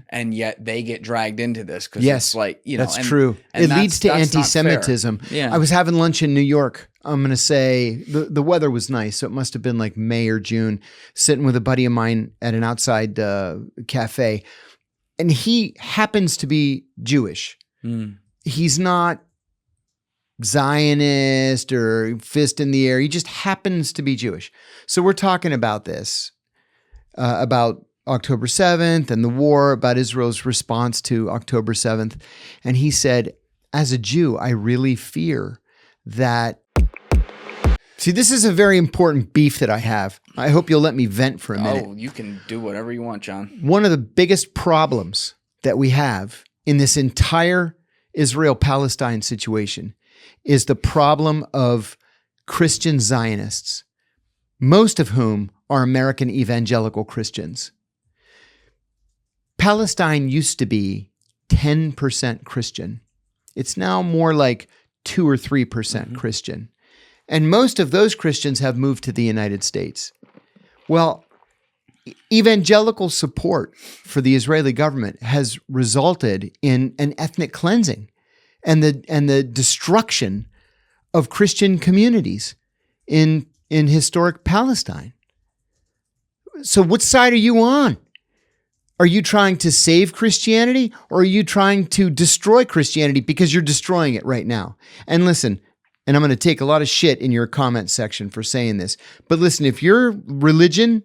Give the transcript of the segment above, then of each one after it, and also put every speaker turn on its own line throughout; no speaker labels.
and yet they get dragged into this because
Yes,
it's like, you know,
that's true. It leads to anti-Semitism.
Yeah.
I was having lunch in New York. I'm going to say the weather was nice, so it must have been like May or June, sitting with a buddy of mine at an outside cafe. And he happens to be Jewish. He's not Zionist or fist in the air. He just happens to be Jewish. So we're talking about this, about October 7th and the war, about Israel's response to October 7th. And he said, as a Jew, I really fear that. See, this is a very important beef that I have. I hope you'll let me vent for a minute.
Oh, you can do whatever you want, John.
One of the biggest problems that we have in this entire Israel-Palestine situation is the problem of Christian Zionists, most of whom are American evangelical Christians. Palestine used to be 10% Christian. It's now more like 2 or 3% Christian. And most of those Christians have moved to the United States. Well, evangelical support for the Israeli government has resulted in an ethnic cleansing and the destruction of Christian communities in historic Palestine. So what side are you on? Are you trying to save Christianity, or are you trying to destroy Christianity because you're destroying it right now? And listen, and I'm going to take a lot of shit in your comment section for saying this, but listen, if your religion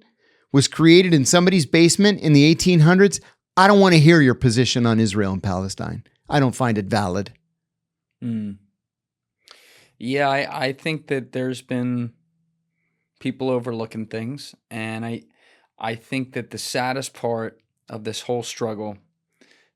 was created in somebody's basement in the 1800s, I don't want to hear your position on Israel and Palestine. I don't find it valid.
Yeah, I think that there's been people overlooking things, and I think that the saddest part of this whole struggle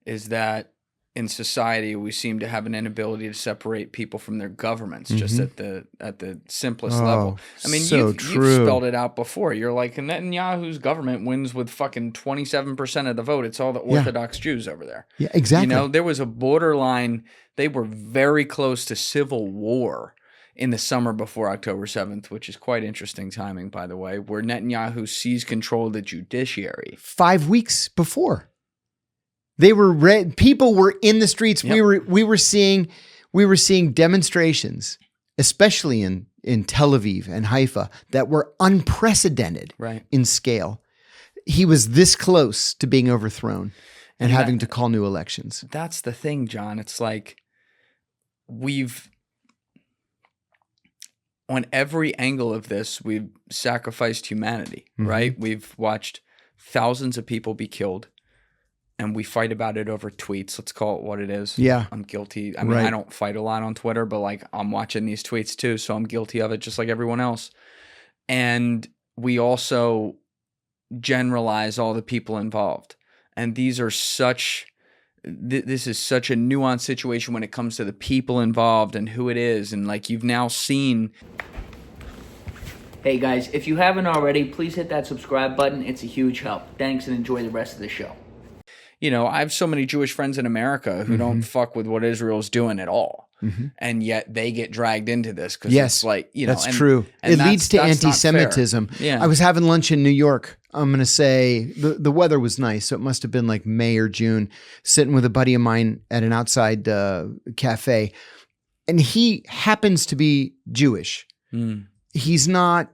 is that in society we seem to have an inability to separate people from their governments, just at the simplest level. I mean, you've spelled it out before. You're like, Netanyahu's government wins with fucking 27% of the vote. It's all the Orthodox Jews over there.
Yeah, exactly.
You know, there was a borderline. They were very close to civil war in the summer before October 7th, which is quite interesting timing, by the way, where Netanyahu seized control of the judiciary.
5 weeks before. They were people were in the streets.
Yep.
We were seeing demonstrations, especially in Tel Aviv and Haifa, that were unprecedented in scale. He was this close to being overthrown and having to call new elections.
That's the thing, John. It's like on every angle of this, we've sacrificed humanity, right? We've watched thousands of people be killed. And we fight about it over tweets. Let's call it what it is.
Yeah.
I'm guilty. I mean, I don't fight a lot on Twitter, but like I'm watching these tweets too, so I'm guilty of it just like everyone else. And we also generalize all the people involved. And these are this is such a nuanced situation when it comes to the people involved and who it is. And like you've now seen.
Hey guys, if you haven't already, please hit that subscribe button. It's a huge help. Thanks, and enjoy the rest of the show.
You know, I have so many Jewish friends in America who don't fuck with what Israel's doing at all. And yet they get dragged into this because it's like, you know.
That's true. It leads to anti-Semitism.
Yeah.
I was having lunch in New York. I'm going to say the weather was nice, so it must have been like May or June, sitting with a buddy of mine at an outside cafe. And he happens to be Jewish. He's not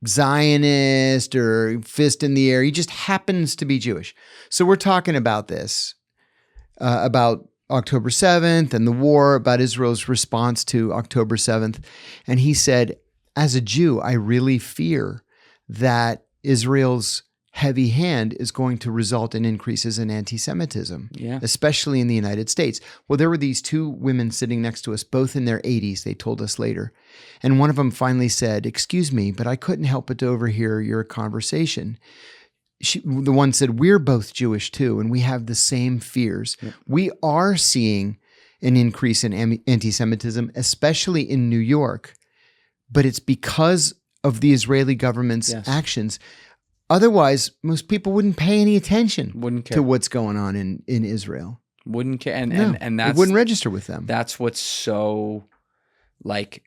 Zionist or fist in the air. He just happens to be Jewish. So we're talking about this, about October 7th and the war, about Israel's response to October 7th. And he said, as a Jew, I really fear that Israel's heavy hand is going to result in increases in anti-Semitism, especially in the United States. Well, there were these two women sitting next to us, both in their 80s, they told us later. And one of them finally said, excuse me, but I couldn't help but to overhear your conversation. The one said, we're both Jewish too, and we have the same fears. Yep. We are seeing an increase in anti-Semitism, especially in New York, but it's because of the Israeli government's actions. Otherwise, most people wouldn't pay any attention to what's going on in Israel.
Wouldn't care. And
it wouldn't register with them.
That's what's so, like,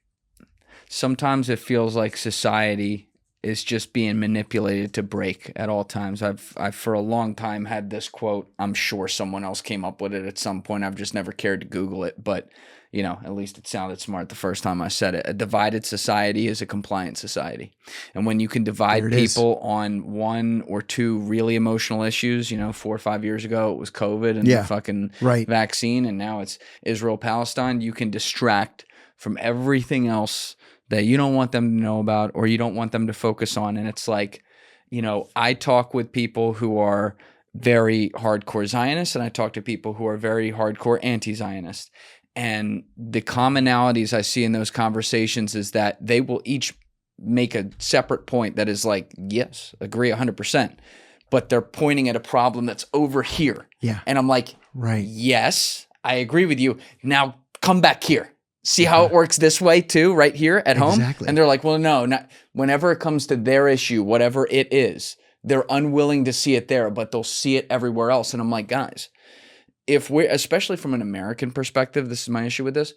sometimes it feels like society is just being manipulated to break at all times. I've for a long time had this quote. I'm sure someone else came up with it at some point. I've just never cared to Google it, but at least it sounded smart the first time I said it. A divided society is a compliant society. And when you can divide people on one or two really emotional issues, 4 or 5 years ago, it was COVID and the fucking vaccine, and now it's Israel-Palestine, you can distract from everything else that you don't want them to know about or you don't want them to focus on. And it's like, I talk with people who are very hardcore Zionists and I talk to people who are very hardcore anti-Zionist. And the commonalities I see in those conversations is that they will each make a separate point that is like, yes, agree 100%. But they're pointing at a problem that's over here.
Yeah.
And I'm like, yes, I agree with you. Now come back here. See how it works this way too, right here at home?
Exactly.
And they're like, well, no, not whenever it comes to their issue, whatever it is, they're unwilling to see it there, but they'll see it everywhere else. And I'm like, guys, if we're, especially from an American perspective, this is my issue with this,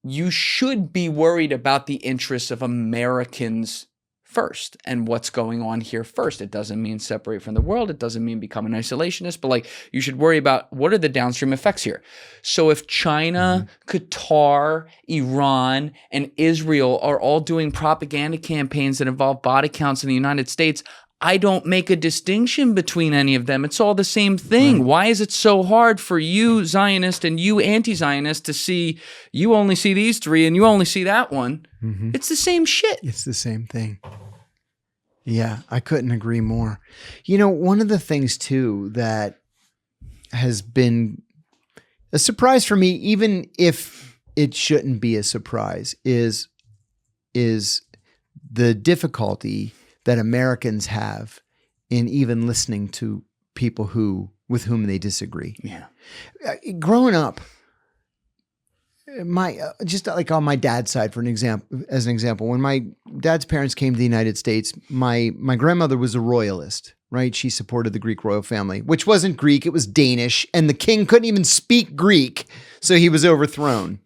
you should be worried about the interests of Americans first and what's going on here first. It doesn't mean separate from the world. It doesn't mean become an isolationist, but like you should worry about what are the downstream effects here. So if China, Qatar, Iran, and Israel are all doing propaganda campaigns that involve body counts in the United States, I don't make a distinction between any of them. It's all the same thing. Why is it so hard for you Zionist and you anti-Zionist to see you only see these three and you only see that one? It's the same shit.
It's the same thing. Yeah, I couldn't agree more. One of the things too that has been a surprise for me, even if it shouldn't be a surprise, is the difficulty that Americans have in even listening to people with whom they disagree.
Yeah.
Growing up, just like on my dad's side, as an example, when my dad's parents came to the United States, my grandmother was a royalist, right? She supported the Greek royal family, which wasn't Greek, it was Danish, and the king couldn't even speak Greek, so he was overthrown,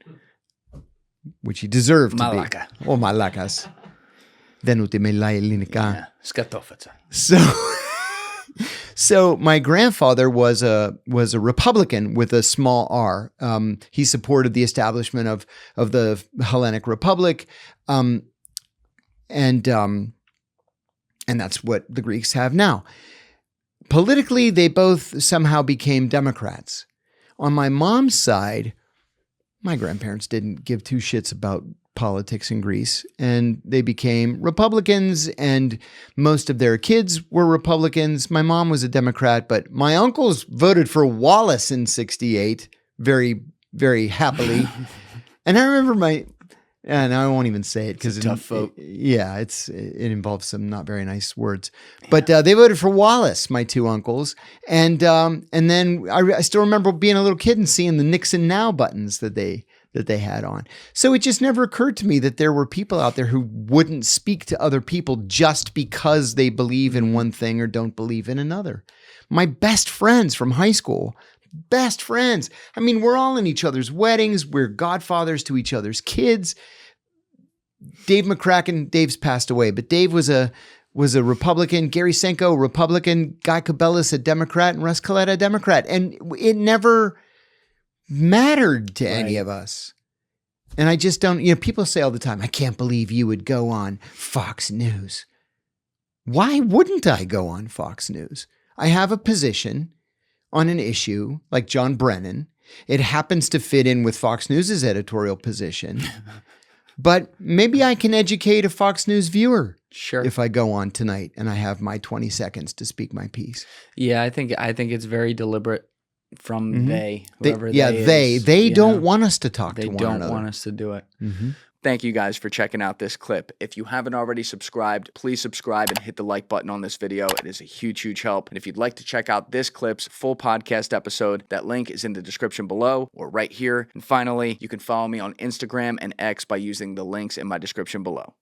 which he deserved to be. Oh, malakas. So my grandfather was a Republican with a small r. He supported the establishment of the Hellenic Republic, and that's what the Greeks have now. Politically, they both somehow became Democrats. On my mom's side, my grandparents didn't give two shits about politics in Greece, and they became Republicans, and most of their kids were Republicans. My mom was a Democrat, but my uncles voted for Wallace in '68 very, very happily. And I remember and I won't even say it because it's a tough vote. It involves some not very nice words, but they voted for Wallace, my two uncles, and then I still remember being a little kid and seeing the Nixon Now buttons that they had on. So it just never occurred to me that there were people out there who wouldn't speak to other people just because they believe in one thing or don't believe in another. My best friends from high school, best friends. I mean, we're all in each other's weddings. We're godfathers to each other's kids. Dave McCracken, Dave's passed away, but Dave was a Republican. Gary Senko, Republican. Guy Cabellis, a Democrat. And Russ Collette, a Democrat. And it never mattered to any of us. And I just don't, people say all the time, I can't believe you would go on Fox News. Why wouldn't I go on Fox News? I have a position on an issue like John Brennan. It happens to fit in with Fox News' editorial position. But maybe I can educate a Fox News viewer.
Sure.
If I go on tonight and I have my 20 seconds to speak my piece.
Yeah, I think it's very deliberate from whoever
they don't want us to talk to one another.
They don't want us to do it. Thank you guys for checking out this clip. If you haven't already subscribed, please subscribe and hit the like button on this video. It is a huge, huge help. And if you'd like to check out this clip's full podcast episode, that link is in the description below or right here. And finally, you can follow me on Instagram and X by using the links in my description below.